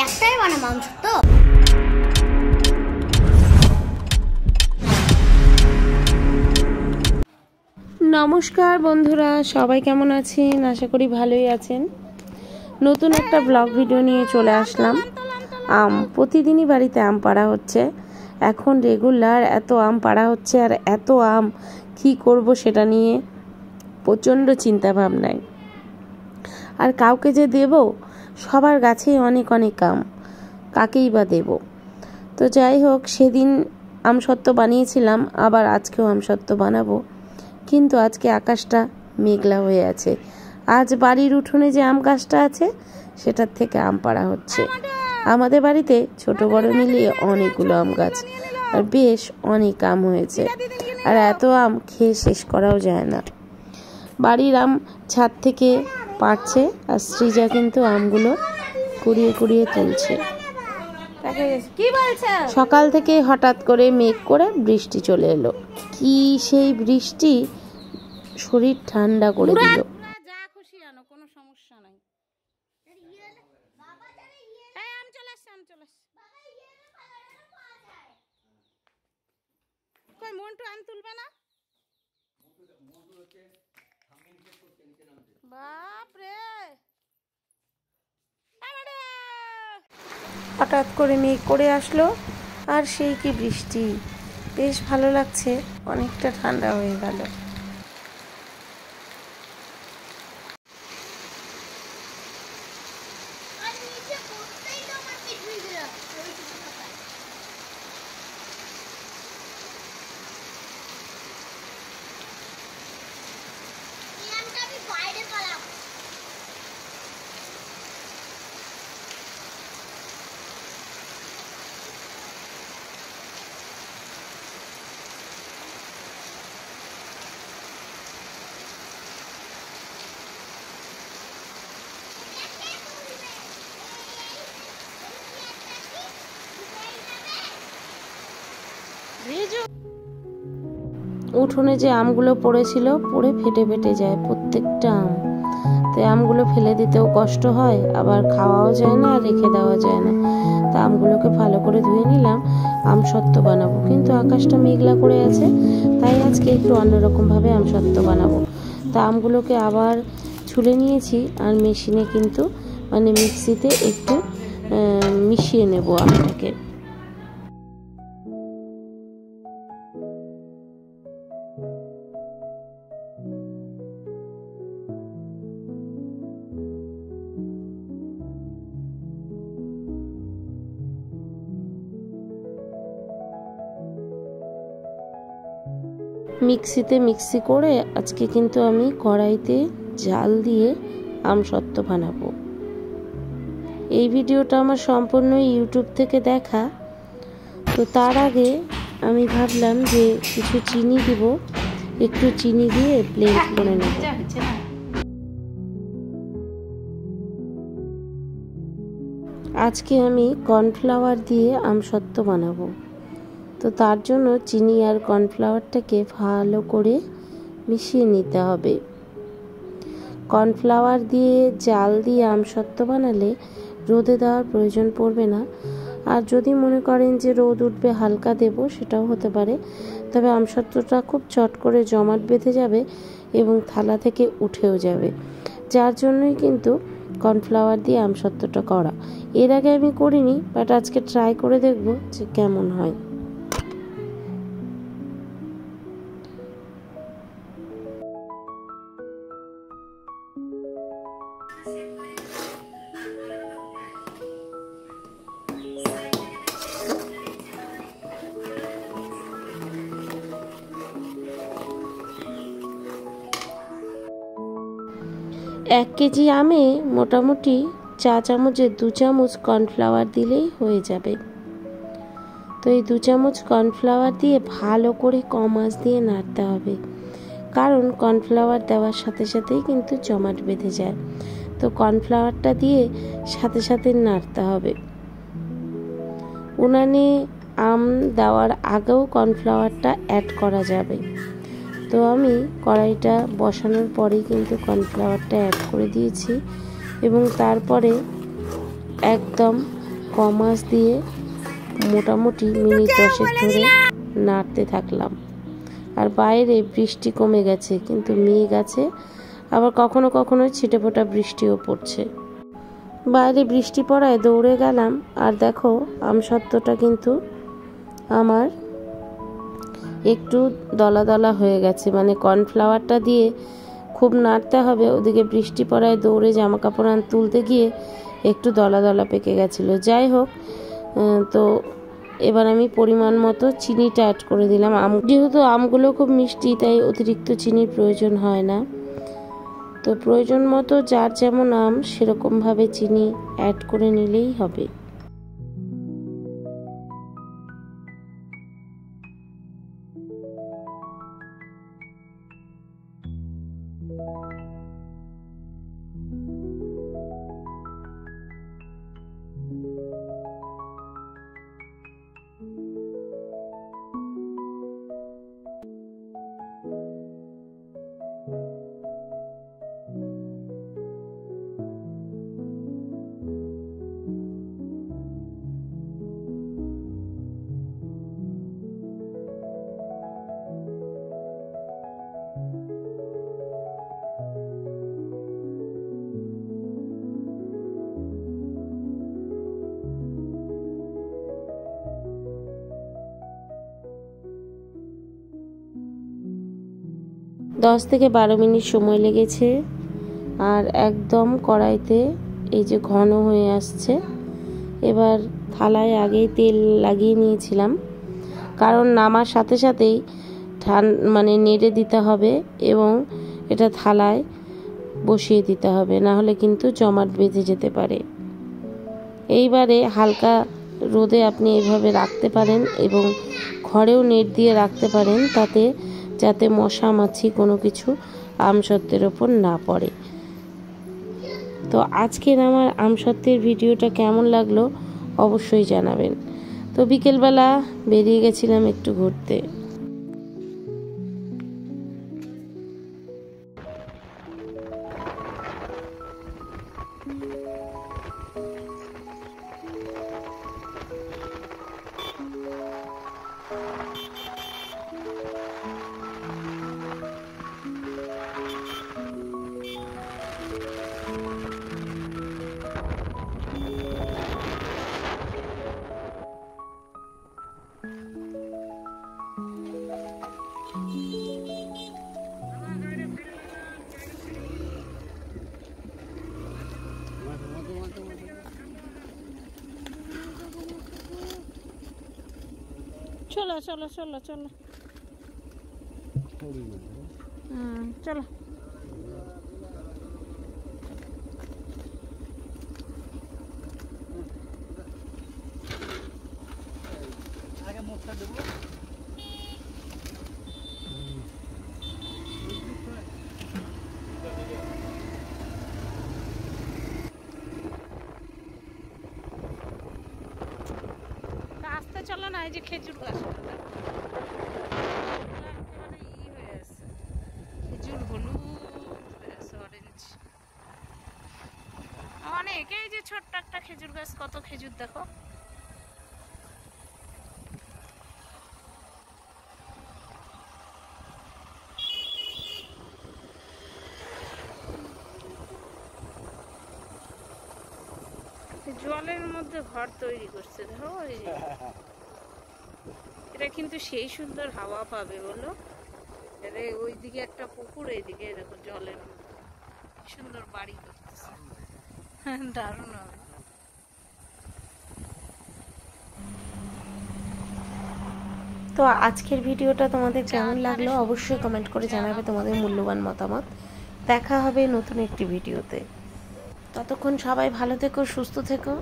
একটাই মানে মাংস তো। নমস্কার বন্ধুরা, সবাই কেমন আছেন? আশা করি ভালোই আছেন। নতুন একটা ব্লগ ভিডিও নিয়ে চলে আসলাম। প্রতিদিনই বাড়িতে আম পাড়া হচ্ছে। এখন রেগুলার এত আম পাড়া হচ্ছে, আর এত আম কি করব সেটা নিয়ে প্রচণ্ড চিন্তা ভাবনায়। আর কাউকে যে দেব, সবার গাছেই অনেক অনেক আম, কাকেই বা দেব। তো যাই হোক, সেদিন আমসত্ত্ব বানিয়েছিলাম, আবার আজকেও আমসত্ত্ব বানাবো। কিন্তু আজকে আকাশটা মেঘলা হয়ে আছে। আজ বাড়ির উঠোনে যে আম গাছটা আছে সেটার থেকে আম পাড়া হচ্ছে। আমাদের বাড়িতে ছোট বড় মিলিয়ে অনেকগুলো আম গাছ, আর বেশ অনেক আম হয়েছে। আর এত আম খেয়ে শেষ করাও যায় না। বাড়ির আম ছাদ থেকে পাড়ছে, আর সৃজা কিন্তু আমগুলো কুড়িয়ে কুড়িয়ে তুলছে। সকাল থেকে হঠাৎ করে মেঘ করে বৃষ্টি চলে এলো। কি সেই বৃষ্টি, শরীর ঠান্ডা করে দিল। যা খুশি আনো, কোনো সমস্যা নাই। আম চলে আসছে, কই মন্টু আম তুলবে না? বাপরে, হঠাৎ করে মেঘ করে আসলো, আর সেই কি বৃষ্টি। বেশ ভালো লাগছে, অনেকটা ঠান্ডা হয়ে গেল। উঠোনে যে আমগুলো পড়েছিল, পড়ে ফেটে ফেটে যায় প্রত্যেকটা আম। তো আমগুলো ফেলে দিতেও কষ্ট হয়, আবার খাওয়াও যায় না, আর রেখে দেওয়া যায় না। তা আমগুলোকে ভালো করে ধুয়ে নিলাম, আমসত্ত্ব বানাবো। কিন্তু আকাশটা মেঘলা করে আছে, তাই আজকে একটু অন্যরকমভাবে আমসত্ত্ব বানাবো। তা আমগুলোকে আবার ছুলে নিয়েছি, আর মেশিনে কিন্তু মিক্সিতে একটু মিশিয়ে নেব আমটাকে। মিক্সি করে আজকে কিন্তু আমি কড়াইতে জাল দিয়ে আমসত্ত্ব বানাবো। এই ভিডিওটা আমার সম্পূর্ণ ইউটিউব থেকে দেখা। তো তার আগে আমি ভাবলাম যে কিছু চিনি দিব, একটু চিনি দিয়ে ব্লেন্ড করে নেব। আজকে আমি কর্নফ্লাওয়ার দিয়ে আমসত্ত্ব বানাবো। তো তার জন্য চিনি আর কর্নফ্লাওয়ারটাকে ভালো করে মিশিয়ে নিতে হবে। কর্নফ্লাওয়ার দিয়ে জাল দিয়ে আমসত্ত্ব বানালে রোদে দেওয়ার প্রয়োজন পড়বে না। আর যদি মনে করেন যে রোদ উঠবে, হালকা দেব, সেটাও হতে পারে। তবে আমসত্ত্বটা খুব চট করে জমাট বেঁধে যাবে এবং থালা থেকে উঠেও যাবে। যার জন্যই কিন্তু কর্নফ্লাওয়ার দিয়ে আমসত্ত্বটা করা। এর আগে আমি করিনি, বাট আজকে ট্রাই করে দেখব যে কেমন হয়। এক কেজি আমে মোটামুটি চা চামচের 2 চামচ কর্নফ্লাওয়ার দিলেই হয়ে যাবে। তো এই 2 চামচ কর্নফ্লাওয়ার দিয়ে ভালো করে কম আঁচ দিয়ে নাড়তে হবে, কারণ কর্নফ্লাওয়ার দেওয়ার সাথে সাথেই কিন্তু জমাট বেঁধে যায়। তো কর্নফ্লাওয়ারটা দিয়ে সাথে সাথে নাড়তে হবে। উনানে আম দেওয়ার আগেও কর্নফ্লাওয়ারটা অ্যাড করা যাবে। তো তো আমি কড়াইটা বসানোর পরেই কিন্তু কর্নফ্লাওয়ারটা অ্যাড করে দিয়েছি এবং তারপরে একদম কম আঁচ দিয়ে মোটামুটি মিনিট 10 ধরে নাড়তে থাকলাম। আর বাইরে বৃষ্টি কমে গেছে, কিন্তু মেঘ আছে, আবার কখনো কখনো ছিটেফোঁটা বৃষ্টিও পড়ছে। বাইরে বৃষ্টি পড়ায় দৌড়ে গেলাম, আর দেখো আমসত্ত্বটা কিন্তু আমার একটু দলা দলা হয়ে গেছে, মানে কর্নফ্লাওয়ারটা দিয়ে খুব নাড়তে হবে, ওদিকে বৃষ্টি পড়ায় দৌড়ে জামা কাপড় তুলতে গিয়ে একটু দলা দলা পেকে গেছিলো। যাই হোক, তো এবার আমি পরিমাণ মতো চিনিটা অ্যাড করে দিলাম। যেহেতু আমগুলো খুব মিষ্টি, তাই অতিরিক্ত চিনির প্রয়োজন হয় না। তো প্রয়োজন মতো যার যেমন আম সেরকমভাবে চিনি অ্যাড করে নিলেই হবে। দশ থেকে 12 মিনিট সময় লেগেছে, আর একদম কড়াইতে এই যে ঘন হয়ে আসছে। এবার থালায় আগেই তেল লাগিয়ে নিয়েছিলাম, কারণ নামার সাথে সাথেই মানে নেড়ে দিতে হবে এবং এটা থালায় বসিয়ে দিতে হবে, না হলে কিন্তু জমাট বেঁধে যেতে পারে। এইবারে হালকা রোদে আপনি এইভাবে রাখতে পারেন এবং ঘরেও নেট দিয়ে রাখতে পারেন, তাতে যাতে মশা মাছি কোনো কিছু আমসত্ত্বের ওপর না পড়ে। তো আজকের আমার আমসত্ত্বের ভিডিওটা কেমন লাগলো অবশ্যই জানাবেন। তো বিকেলবেলা বেরিয়ে গেছিলাম একটু ঘুরতে। চলো চলো চলো চলো, চলো। আগে মুখটা দেবো। আসতে চলো না, এই যে খেজুর গাছ খেজুর হলুদ অরেঞ্জ অনেক। এই যে ছোট্ট একটা খেজুর গাছ, কত খেজুর দেখো। জলের মধ্যে ঘর তৈরি করছে দেখো, এটা কিন্তু সেই সুন্দর হাওয়া পাবে বলো। ওইদিকে একটা পুকুর, এইদিকে দেখো জলের মধ্যে সুন্দর বাড়ি করতেছে, দারুণ হবে। তো আজকের ভিডিওটা তোমাদের কেমন লাগলো অবশ্যই কমেন্ট করে জানাবে তোমাদের মূল্যবান মতামত। দেখা হবে নতুন একটি ভিডিওতে। ততক্ষণ সবাই ভালো থেকো, সুস্থ থেকো।